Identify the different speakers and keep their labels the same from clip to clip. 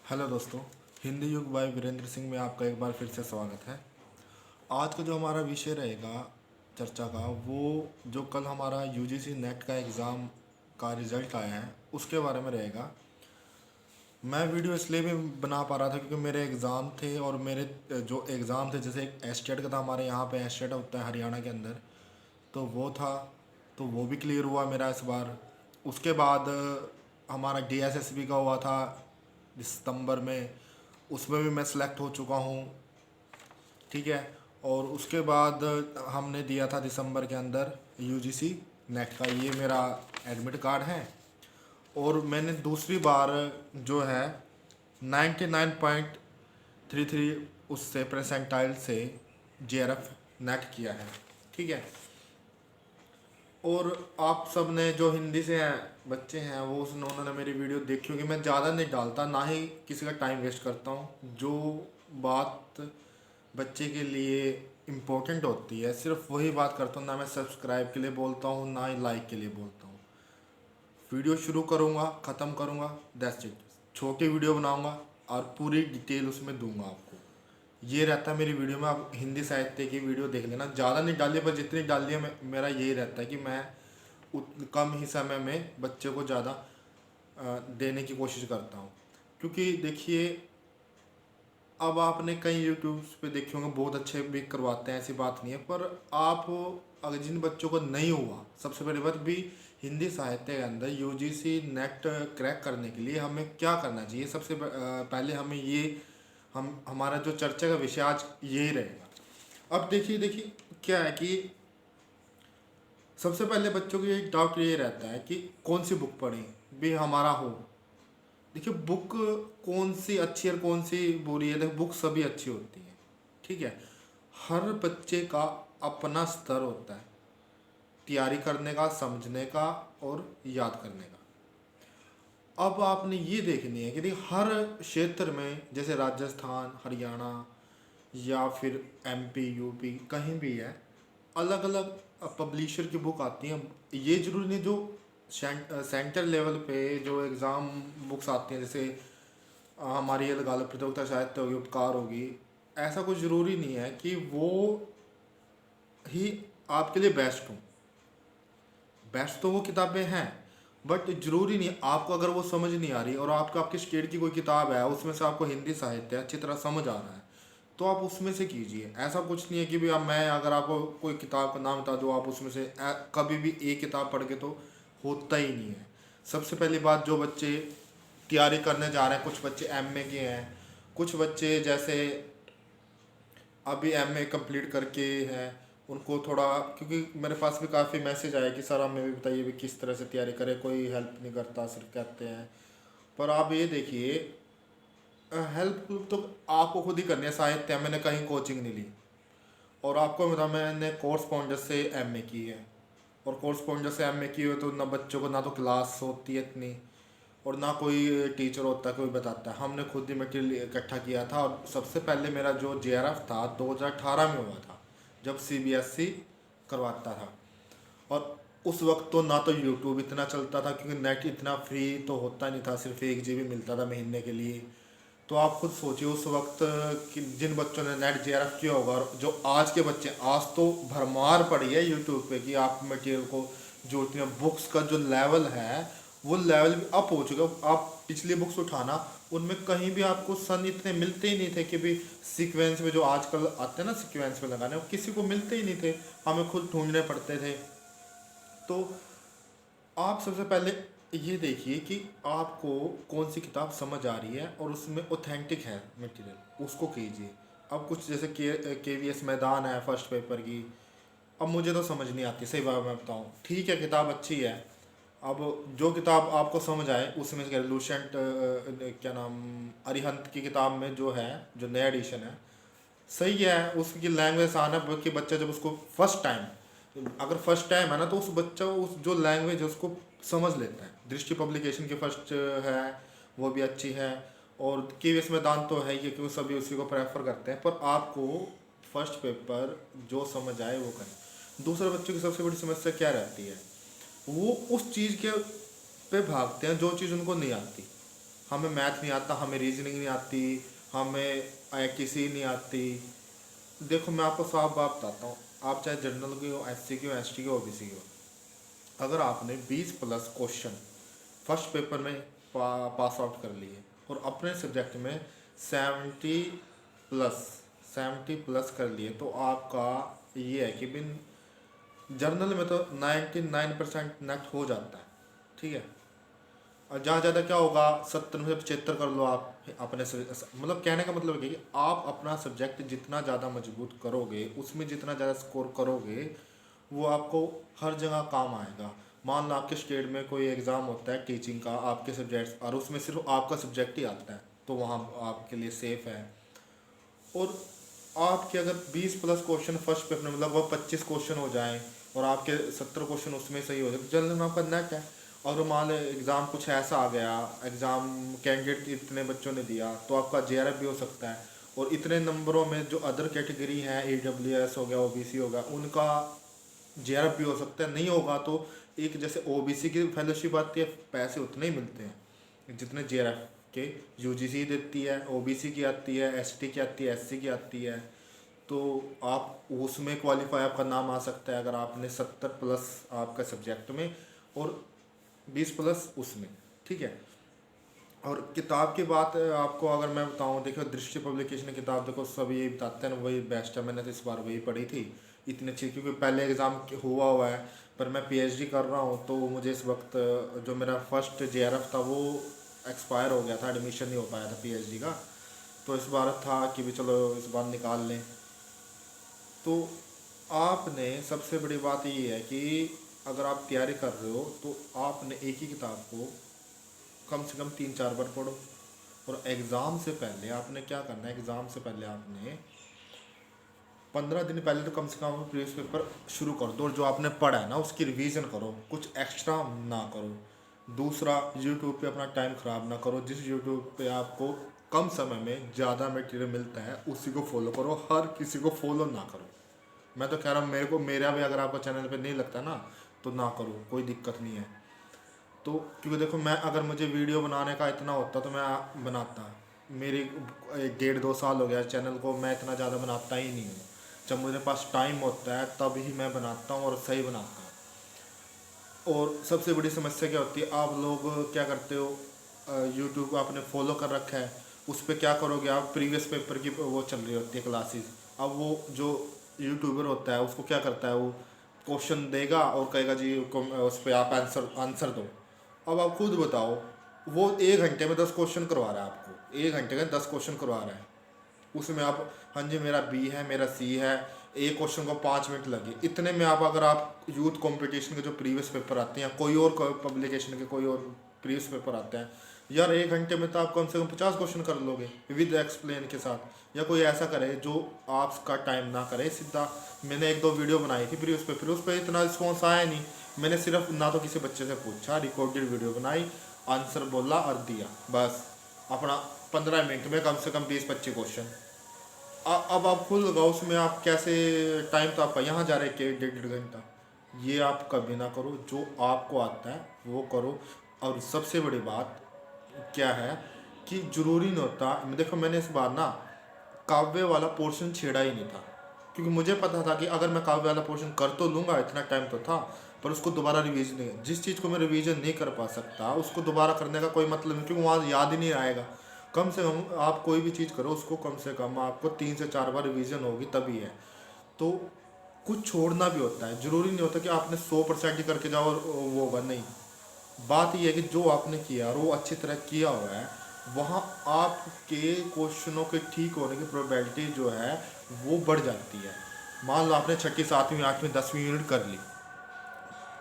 Speaker 1: Hello दोस्तों, हिंदी युग bye Virendra Singh में आपका एक बार फिर से स्वागत है। आज का जो हमारा विषय रहेगा चर्चा का, वो जो कल हमारा यूजीसी नेट का एग्ज़ाम का रिज़ल्ट आया है उसके बारे में रहेगा। मैं वीडियो इसलिए भी बना पा रहा था क्योंकि मेरे एग्ज़ाम थे और मेरे जो एग्ज़ाम थे, जैसे एक एस्टेट का था, हमारे यहाँ पे एस्टेट होता है हरियाणा के अंदर, तो वो था, तो वो भी क्लियर हुआ मेरा इस बार। उसके बाद हमारा डीएसएसबी का हुआ था सितंबर में, उसमें भी मैं सिलेक्ट हो चुका हूँ। ठीक है। और उसके बाद हमने दिया था दिसंबर के अंदर यूजीसी नेट का, ये मेरा एडमिट कार्ड है। और मैंने दूसरी बार जो है 99.33 उससे परसेंटाइल से जेआरएफ नेट किया है। ठीक है। और आप सब ने जो हिंदी से हैं बच्चे हैं, वो उन्होंने मेरी वीडियो देखी होगी। मैं ज़्यादा नहीं डालता, ना ही किसी का टाइम वेस्ट करता हूँ। जो बात बच्चे के लिए इम्पोर्टेंट होती है सिर्फ वही बात करता हूँ। ना मैं सब्सक्राइब के लिए बोलता हूँ, ना ही लाइक के लिए बोलता हूँ। वीडियो शुरू करूँगा, ख़त्म करूँगा, दैट्स इट। छोटी वीडियो बनाऊँगा और पूरी डिटेल उसमें दूंगा आपको। ये रहता है मेरी वीडियो में। आप हिंदी साहित्य की वीडियो देख लेना, ज़्यादा नहीं डालिए, पर जितनी डालिए मेरा यही रहता है कि मैं कम ही समय में बच्चे को ज़्यादा देने की कोशिश करता हूँ। क्योंकि देखिए, अब आपने कई यूट्यूब्स पे देखे होंगे, बहुत अच्छे भी करवाते हैं, ऐसी बात नहीं है, पर आप अगर जिन बच्चों को नहीं हुआ, सबसे पहली बात भी हिंदी साहित्य के अंदर यूजीसी नेट क्रैक करने के लिए हमें क्या करना चाहिए, सबसे पहले हमें ये हम हमारा जो चर्चा का विषय आज यही रहेगा। अब देखिए देखिए क्या है कि सबसे पहले बच्चों को एक डाउट ये रहता है कि कौन सी बुक पढ़ें भी हमारा हो। देखिए, बुक कौन सी अच्छी और कौन सी बुरी है, देखो बुक सभी अच्छी होती है। ठीक है। हर बच्चे का अपना स्तर होता है तैयारी करने का, समझने का और याद करने का। अब आपने ये देखनी है कि देखिए, हर क्षेत्र में, जैसे राजस्थान, हरियाणा या फिर एमपी, यूपी, कहीं भी है, अलग अलग पब्लिशर की बुक आती हैं। ये जरूरी नहीं जो सेंटर लेवल पे जो एग्ज़ाम बुक्स आती हैं, जैसे हमारी ये लगा लो प्रतियोगिता साहित्य होगी, उपकार होगी, ऐसा कुछ ज़रूरी नहीं है कि वो ही आपके लिए बेस्ट हो। बेस्ट तो वो किताबें हैं, बट ज़रूरी नहीं। आपको अगर वो समझ नहीं आ रही और आपको आपके स्टेट की कोई किताब है, उसमें से आपको हिंदी साहित्य अच्छी तरह समझ आ रहा है, तो आप उसमें से कीजिए। ऐसा कुछ नहीं है कि भाई अब मैं अगर आपको कोई किताब का नाम बता दूँ, आप उसमें से कभी भी एक किताब पढ़ के तो होता ही नहीं है। सबसे पहली बात, जो बच्चे तैयारी करने जा रहे हैं, कुछ बच्चे एमए के हैं, कुछ बच्चे जैसे अभी एमए कंप्लीट करके हैं, उनको थोड़ा, क्योंकि मेरे पास भी काफ़ी मैसेज आया कि सर हमें भी बताइए भी किस तरह से तैयारी करें, कोई हेल्प नहीं करता, सिर्फ कहते हैं। पर आप ये देखिए, हेल्प तो आपको खुद ही करनी है। साहित्य मैंने कहीं कोचिंग नहीं ली, और आपको बता, मैंने कोर्स पॉइंटर से एमए की है, और कोर्स पॉइंटर से एमए की हुई, तो ना बच्चों को, ना तो क्लास होती है इतनी, और ना कोई टीचर होता है कोई बताता है। हमने खुद ही मटेरियल इकट्ठा किया था। और सबसे पहले मेरा जो जेआरएफ था 2018 में हुआ था, जब सीबीएसई करवाता था। और उस वक्त तो ना तो यूट्यूब इतना चलता था, क्योंकि नेट इतना फ्री तो होता नहीं था, सिर्फ 1 GB मिलता था महीने के लिए। तो आप खुद सोचिए उस वक्त कि जिन बच्चों ने नेट जेआरएफ किया होगा, और जो आज के बच्चे, आज तो भरमार पड़ी है यूट्यूब पे कि आप मटेरियल को जोड़ते हैं। बुक्स का जो लेवल है वो लेवल भी अप हो चुका है। आप पिछली बुक्स उठाना, उनमें कहीं भी आपको सन इतने मिलते ही नहीं थे कि भी सीक्वेंस में जो आजकल आते हैं ना, सीक्वेंस में लगाने, वो किसी को मिलते ही नहीं थे, हमें खुद ढूंढने पड़ते थे। तो आप सबसे पहले ये देखिए कि आपको कौन सी किताब समझ आ रही है और उसमें ऑथेंटिक है मटेरियल, उसको कीजिए। अब कुछ जैसे केवीएस मैदान है फर्स्ट पेपर की, अब मुझे तो समझ नहीं आती, सही बात मैं बताऊँ। ठीक है, किताब अच्छी है। अब जो किताब आपको समझ आए उसमें से लूसेंट, क्या नाम, अरिहंत की किताब में जो है, जो नया एडिशन है, सही है, उसकी लैंग्वेज आसान है, बल्कि बच्चा जब उसको फर्स्ट टाइम, अगर फर्स्ट टाइम है ना, तो उस बच्चा उस जो लैंग्वेज है उसको समझ लेता है। दृष्टि पब्लिकेशन की फर्स्ट है, वो भी अच्छी है। और केवीएस मैदान तो है ही, क्योंकि सभी उसी को प्रेफर करते हैं। पर आपको फर्स्ट पेपर जो समझ आए वो करें। दूसरे बच्चों की सबसे बड़ी समस्या क्या रहती है, वो उस चीज़ के पे भागते हैं जो चीज़ उनको नहीं आती। हमें मैथ नहीं आता, हमें रीजनिंग नहीं आती, हमें किसी नहीं आती। देखो मैं आपको साफ बात बताता हूँ, आप चाहे जनरल की हो, एससी की हो, एसटी की हो, ओबीसी की हो, अगर आपने 20+ क्वेश्चन फर्स्ट पेपर में पास आउट कर लिए और अपने सब्जेक्ट में प्लस 70+ कर लिए, तो आपका ये है कि बिन जर्नल में तो 99% नेट हो जाता है, ठीक है। और जहाँ ज़्यादा क्या होगा, 70 में से 75 कर लो आप अपने मतलब कहने का मतलब है कि आप अपना सब्जेक्ट जितना ज़्यादा मजबूत करोगे, उसमें जितना ज़्यादा स्कोर करोगे, वो आपको हर जगह काम आएगा। मान लो आपके स्टेट में कोई एग्ज़ाम होता है टीचिंग का, आपके सब्जेक्ट, और उसमें सिर्फ आपका सब्जेक्ट ही आता है, तो वहाँ आपके लिए सेफ़ है। और आपके अगर 20+ क्वेश्चन फर्स्ट पेपर में लगभग 25 क्वेश्चन हो जाएं और आपके 70 क्वेश्चन उसमें सही हो जाए, तो जनरल में आपका नेट है। और मान लो एग्ज़ाम कुछ ऐसा आ गया, एग्ज़ाम कैंडिडेट इतने बच्चों ने दिया, तो आपका जेआरएफ भी हो सकता है। और इतने नंबरों में जो अदर कैटेगरी है, ईडब्ल्यूएस हो गया, ओबीसी हो गया, उनका जेआरएफ भी हो सकता है। नहीं होगा तो एक जैसे ओबीसी की फेलोशिप आती है, पैसे उतने ही मिलते हैं जितने जेआरएफ के यूजीसी देती है, ओबीसी की आती है, एसटी की आती है, एससी की आती है। तो आप उसमें क्वालिफाई, आपका नाम आ सकता है अगर आपने 70+ आपका सब्जेक्ट में और 20+ उसमें, ठीक है। और किताब की बात आपको अगर मैं बताऊं, देखो दृष्टि पब्लिकेशन की किताब, देखो सब यही बताते हैं, वही बेस्ट है। मैंने तो इस बार वही पढ़ी थी, इतनी अच्छी, क्योंकि पहले एग्ज़ाम हुआ है, पर मैं पीएचडी कर रहा हूँ, तो मुझे इस वक्त जो मेरा फर्स्ट जेआरएफ था वो एक्सपायर हो गया था, एडमिशन नहीं हो पाया था पीएचडी का। तो इस बार था कि भी चलो इस बार निकाल लें। तो आपने सबसे बड़ी बात ये है कि अगर आप तैयारी कर रहे हो, तो आपने एक ही किताब को कम से कम 3-4 बार पढ़ो। और एग्ज़ाम से पहले आपने क्या करना है, एग्ज़ाम से पहले आपने 15 दिन पहले तो कम से कम प्रीवियस पेपर शुरू कर दो, और जो आपने पढ़ा है ना उसकी रिवीजन करो, कुछ एक्स्ट्रा ना करो। दूसरा, यूट्यूब पे अपना टाइम ख़राब ना करो। जिस यूट्यूब पे आपको कम समय में ज़्यादा मटेरियल मिलता है, उसी को फॉलो करो, हर किसी को फॉलो ना करो। मैं तो कह रहा हूँ, मेरा भी अगर आपको चैनल पे नहीं लगता ना, तो ना करो, कोई दिक्कत नहीं है। तो क्योंकि देखो, मैं अगर मुझे वीडियो बनाने का इतना होता तो मैं बनाता। मेरी 1.5-2 साल हो गया चैनल को, मैं इतना ज़्यादा बनाता ही नहीं हूँ। जब मुझे पास टाइम होता है तब ही मैं बनाता हूँ, और सही बनाता हूँ। और सबसे बड़ी समस्या क्या होती है, आप लोग क्या करते हो, यूट्यूब आपने फॉलो कर रखा है, उस पर क्या करोगे आप, प्रीवियस पेपर की वो चल रही होती है क्लासेस। अब वो जो यूट्यूबर होता है उसको क्या करता है, वो क्वेश्चन देगा और कहेगा जी उस पर आप आंसर आंसर दो। अब आप खुद बताओ, वो 1 घंटे में 10 क्वेश्चन करवा रहा है आपको, 1 घंटे में 10 क्वेश्चन करवा रहा है। उसमें आप, हाँ जी मेरा बी है, मेरा सी है, एक क्वेश्चन को 5 मिनट लगे। इतने में आप, अगर आप यूथ कंपटीशन के जो प्रीवियस पेपर आते हैं, कोई और पब्लिकेशन के कोई और प्रीवियस पेपर आते हैं, यार 1 घंटे में तो आप कम से कम 50 क्वेश्चन कर लोगे विद एक्सप्लेन के साथ। या कोई ऐसा करे जो आपका टाइम ना करे, सीधा। मैंने 1-2 वीडियो बनाई थी प्रीवियस पेपर, उस पर इतना रिस्पॉन्स आया नहीं। मैंने सिर्फ ना तो किसी बच्चे से पूछा, रिकॉर्डेड वीडियो बनाई, आंसर बोला और दिया, बस। अपना 15 मिनट में कम से कम 20-25 क्वेश्चन। अब आप खुद लगाओ उसमें आप कैसे, टाइम तो आपका यहाँ जा रहा है कि 1.5-1.5 घंटा। ये आप कभी ना करो, जो आपको आता है वो करो। और सबसे बड़ी बात क्या है कि ज़रूरी नहीं होता, देखो मैंने इस बार ना काव्य वाला पोर्शन छेड़ा ही नहीं था, क्योंकि मुझे पता था कि अगर मैं काव्य वाला पोर्शन कर तो लूँगा, इतना टाइम तो था, पर उसको दोबारा रिवीजन नहीं, जिस चीज़ को मैं रिवीजन नहीं कर पा सकता उसको दोबारा करने का कोई मतलब नहीं, क्योंकि वहाँ याद ही नहीं आएगा। कम से कम आप कोई भी चीज़ करो, उसको कम से कम आपको 3 से 4 बार रिवीजन होगी तभी है। तो कुछ छोड़ना भी होता है, ज़रूरी नहीं होता कि आपने 100% ही करके जाओ और वो होगा, नहीं। बात यह है कि जो आपने किया और वो अच्छी तरह किया हुआ है, वहाँ आपके क्वेश्चनों के ठीक होने की प्रोबेबिलिटी जो है वो बढ़ जाती है। मान लो आपने 6ठी 7वीं 8वीं 10वीं यूनिट कर ली,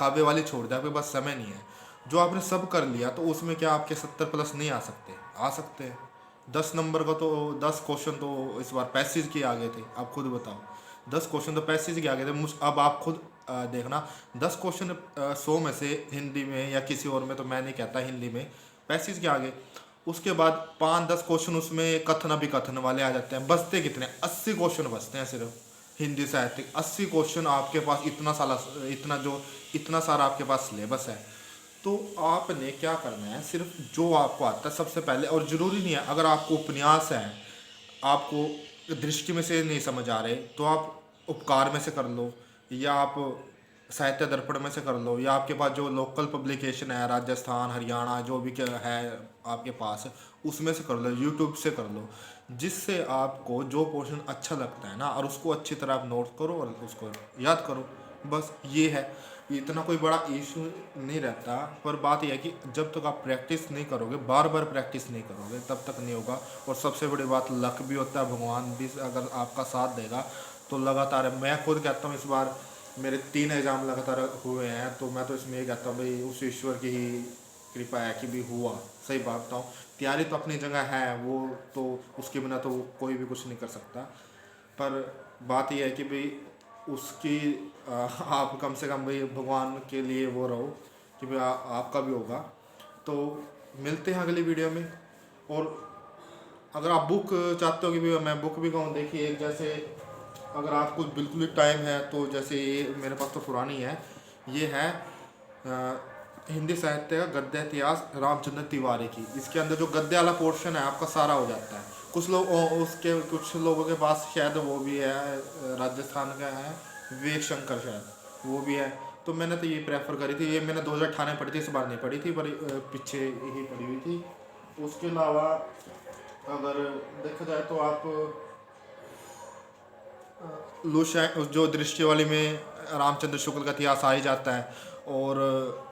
Speaker 1: काव्य वाली छोड़ दिया, आपके पास समय नहीं है, जो आपने सब कर लिया, तो उसमें क्या आपके 70+ नहीं आ सकते? आ सकते हैं। 10 नंबर का तो 10 क्वेश्चन तो इस बार पैसेज के आ गए थे, आप खुद बताओ। 10 क्वेश्चन तो पैसेज के आ गए थे। अब आप खुद देखना, 10 क्वेश्चन 100 में से हिंदी में या किसी और में, तो मैं नहीं कहता, हिंदी में पैसेज के आ गए। उसके बाद 5-10 क्वेश्चन उसमें कथन अभिकथन वाले आ जाते हैं। बचते कितने? 80 क्वेश्चन बचते हैं सिर्फ हिंदी साहित्य। 80 क्वेश्चन आपके पास, इतना सारा आपके पास सिलेबस है। तो आपने क्या करना है, सिर्फ जो आपको आता है सबसे पहले, और ज़रूरी नहीं है अगर आपको उपन्यास है, आपको दृष्टि में से नहीं समझ आ रहे तो आप उपकार में से कर लो, या आप साहित्य दर्पण में से कर लो, या आपके पास जो लोकल पब्लिकेशन है राजस्थान हरियाणा जो भी क्या है आपके पास, उसमें से कर लो, यूट्यूब से कर लो, जिससे आपको जो पोर्शन अच्छा लगता है ना, और उसको अच्छी तरह आप नोट करो और उसको याद करो। बस ये है, ये इतना कोई बड़ा इशू नहीं रहता। पर बात यह है कि जब तक आप प्रैक्टिस नहीं करोगे, बार बार प्रैक्टिस नहीं करोगे, तब तक नहीं होगा। और सबसे बड़ी बात लक भी होता है, भगवान भी अगर आपका साथ देगा तो लगातार है। मैं खुद कहता हूँ इस बार मेरे 3 एग्ज़ाम लगातार हुए हैं, तो मैं तो इसमें ये कहता हूँ भाई उस ईश्वर की ही कृपा है कि भी हुआ। सही बात बताऊँ, तैयारी तो अपनी जगह है, वो तो उसके बिना तो कोई भी कुछ नहीं कर सकता। पर बात यह है कि भाई उसकी आप कम से कम भाई भगवान के लिए वो रहो कि भाई आपका भी होगा। तो मिलते हैं अगली वीडियो में। और अगर आप बुक चाहते हो कि भाई मैं बुक भी कहूँ, देखिए एक जैसे अगर आपको बिल्कुल ही टाइम है तो जैसे ये मेरे पास तो पुरानी है, ये है हिंदी साहित्य का गद्य इतिहास रामचंद्र तिवारी की। इसके अंदर जो गद्य वाला पोर्शन है आपका सारा हो जाता है। कुछ लोग उसके कुछ लोगों के पास शायद वो भी है, राजस्थान का है विवेक शंकर, शायद वो भी है। तो मैंने तो ये प्रेफर करी थी, ये मैंने 2018 में पढ़ी थी, इस बार नहीं पढ़ी थी, पर पीछे ही पढ़ी हुई थी। उसके अलावा अगर देखा जाए तो आप लुशा जो दृष्टि वाली में रामचंद्र शुक्ल का इतिहास आ ही जाता है। और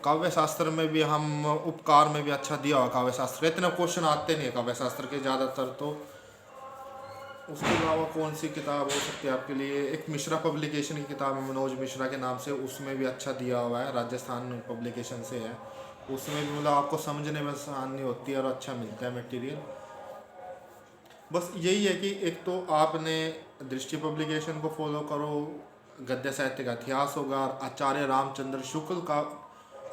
Speaker 1: काव्य शास्त्र में भी हम उपकार में भी अच्छा दिया हुआ काव्य शास्त्र, इतने क्वेश्चन आते नहीं है काव्य शास्त्र के ज़्यादातर तो। उसके अलावा कौन सी किताब हो सकती है आपके लिए, एक मिश्रा पब्लिकेशन की किताब है मनोज मिश्रा के नाम से, उसमें भी अच्छा दिया हुआ है, राजस्थान पब्लिकेशन से है। उसमें भी मतलब आपको समझने में आसानी होती है और अच्छा मिलता है मटेरियल। बस यही है कि एक तो आपने दृष्टि पब्लिकेशन को फॉलो करो, गद्य साहित्य का इतिहास होगा, और आचार्य रामचंद्र शुक्ल का,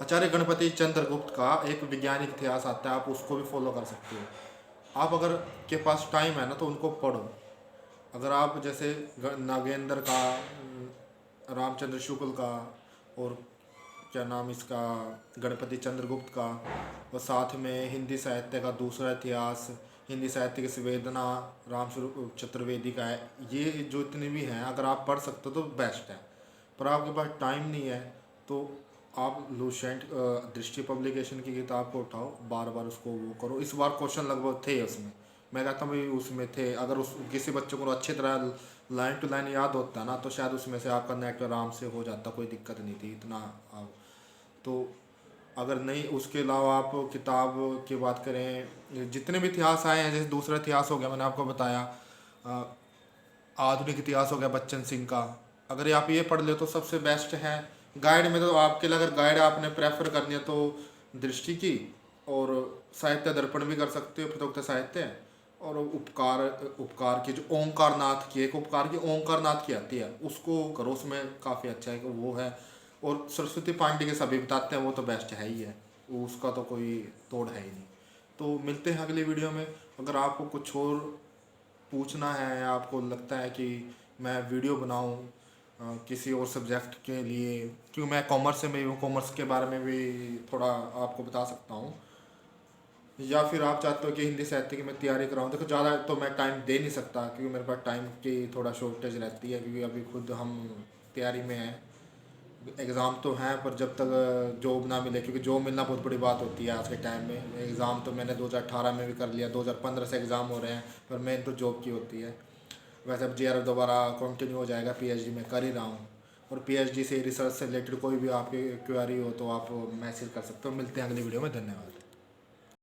Speaker 1: आचार्य गणपति चंद्रगुप्त का एक वैज्ञानिक इतिहास आता है, आप उसको भी फॉलो कर सकते हो। आप अगर के पास टाइम है ना तो उनको पढ़ो। अगर आप जैसे नागेंद्र का, रामचंद्र शुक्ल का, और क्या नाम इसका, गणपति चंद्रगुप्त का, और साथ में हिंदी साहित्य का दूसरा इतिहास, हिंदी साहित्य की संवेदना राम स्वरूप चतुर्वेदी का है, ये जो इतने भी हैं अगर आप पढ़ सकते हो तो बेस्ट है। पर आपके पास टाइम नहीं है तो आप लूसेंट दृष्टि पब्लिकेशन की किताब को उठाओ, बार बार उसको वो करो। इस बार क्वेश्चन लगभग थे उसमें, मैं कहता हूँ भाई उसमें थे, अगर उस किसी बच्चे को अच्छी तरह लाइन टू लाइन याद होता ना तो शायद उसमें से आपका नेट आराम से हो जाता, कोई दिक्कत नहीं थी इतना। आप तो अगर नहीं, उसके अलावा आप किताब की बात करें, जितने भी इतिहास आए हैं, जैसे दूसरा इतिहास हो गया मैंने आपको बताया, आधुनिक इतिहास हो गया बच्चन सिंह का, अगर आप ये पढ़ ले तो सबसे बेस्ट है। गाइड में तो आपके लिए, अगर गाइड आपने प्रेफर करनी है तो दृष्टि की, और साहित्य दर्पण भी कर सकते हो, प्रतोक्त साहित्य, और उपकार, उपकार की जो ओंकार नाथ की, एक उपकार की ओंकार नाथ की आती है उसको करो, उसमें काफ़ी अच्छा है कि वो है। और सरस्वती पांडे के सभी बताते हैं, वो तो बेस्ट है ही है, वो उसका तो कोई तोड़ है ही नहीं। तो मिलते हैं अगली वीडियो में। अगर आपको कुछ और पूछना है, आपको लगता है कि मैं वीडियो बनाऊं किसी और सब्जेक्ट के लिए, क्योंकि मैं कॉमर्स से, मैं कॉमर्स के बारे में भी थोड़ा आपको बता सकता हूँ, या फिर आप चाहते हो कि हिंदी साहित्य की मैं तैयारी कराऊँ, देखो ज़्यादा तो मैं टाइम दे नहीं सकता क्योंकि मेरे पास टाइम की थोड़ा शॉर्टेज रहती है, क्योंकि अभी खुद हम तैयारी में हैं, एग्ज़ाम तो हैं, पर जब तक जॉब ना मिले, क्योंकि जॉब मिलना बहुत बड़ी बात होती है आज के टाइम में। एग्ज़ाम तो मैंने 2018 में भी कर लिया, 2015 से एग्ज़ाम हो रहे हैं, पर मेन तो जॉब की होती है। वैसे अब JRF दोबारा कंटिन्यू हो जाएगा, PhD में कर ही रहा हूँ, और PhD से रिसर्च से रिलेटेड कोई भी आपकी क्वेरी हो तो आप मैसेज कर सकते हो। मिलते हैं अगली वीडियो में, धन्यवाद।